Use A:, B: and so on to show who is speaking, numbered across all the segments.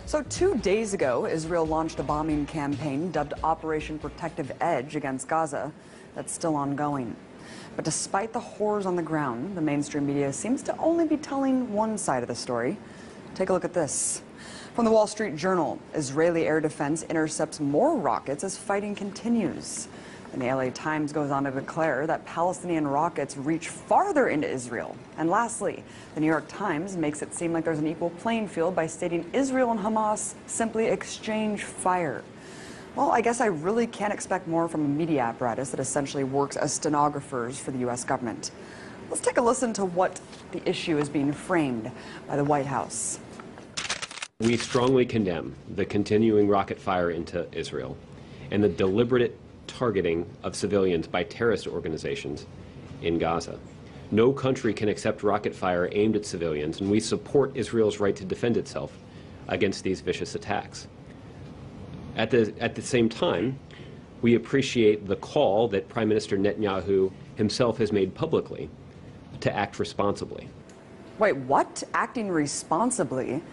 A: So 2 days ago, Israel launched a bombing campaign dubbed Operation Protective Edge against Gaza that's still ongoing. But despite the horrors on the ground, the mainstream media seems to only be telling one side of the story. Take a look at this. From the Wall Street Journal, Israeli air defense intercepts more rockets as fighting continues. And the LA Times goes on to declare that Palestinian rockets reach farther into Israel. And lastly, the New York Times makes it seem like there's an equal playing field by stating Israel and Hamas simply exchange fire. Well, I guess I really can't expect more from a media apparatus that essentially works as stenographers for the U.S. government. Let's take a listen to what the issue is being framed by the White House.
B: We strongly condemn the continuing rocket fire into Israel and the deliberate targeting of civilians by terrorist organizations in Gaza. No country can accept rocket fire aimed at civilians, and we support Israel's right to defend itself against these vicious attacks. At the same time, we appreciate the call that Prime Minister Netanyahu himself has made publicly to act responsibly.
A: Wait, what? Acting responsibly?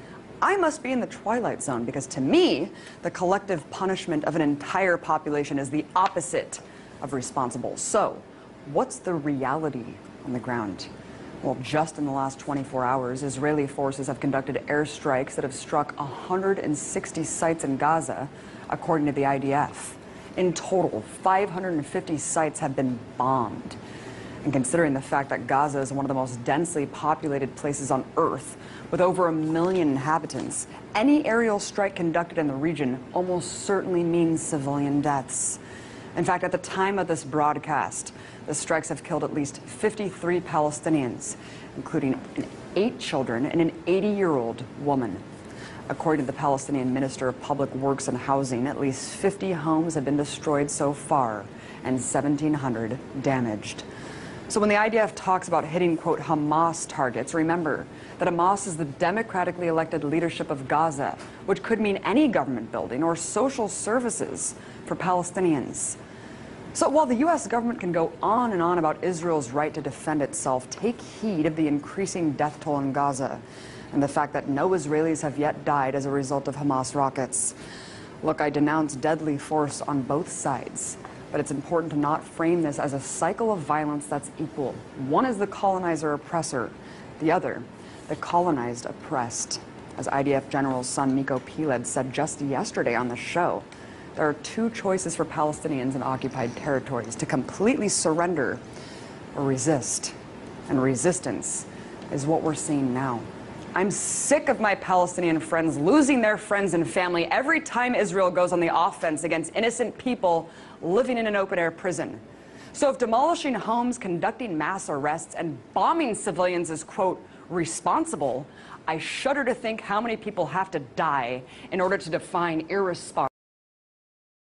A: I must be in the twilight zone, because to me, the collective punishment of an entire population is the opposite of responsible. So, what's the reality on the ground? Well, just in the last 24 hours, Israeli forces have conducted airstrikes that have struck 160 sites in Gaza, according to the IDF. In total, 550 sites have been bombed. And considering the fact that Gaza is one of the most densely populated places on Earth, with over 1 million inhabitants, any aerial strike conducted in the region almost certainly means civilian deaths. In fact, at the time of this broadcast, the strikes have killed at least 53 Palestinians, including 8 children and an 80-year-old woman. According to the Palestinian Minister of Public Works and Housing, at least 50 homes have been destroyed so far and 1,700 damaged. So when the IDF talks about hitting, quote, Hamas targets, remember that Hamas is the democratically elected leadership of Gaza, which could mean any government building or social services for Palestinians. So while the U.S. government can go on and on about Israel's right to defend itself, take heed of the increasing death toll in Gaza and the fact that no Israelis have yet died as a result of Hamas rockets. Look, I denounce deadly force on both sides. But it's important to not frame this as a cycle of violence that's equal. One is the colonizer-oppressor, the other, the colonized oppressed. As IDF General's son Eng.Khaled said just yesterday on the show, there are 2 choices for Palestinians in occupied territories: to completely surrender or resist. And resistance is what we're seeing now. I'm sick of my Palestinian friends losing their friends and family every time Israel goes on the offense against innocent people living in an open-air prison. So if demolishing homes, conducting mass arrests, and bombing civilians is, quote, responsible, I shudder to think how many people have to die in order to define irresponsible.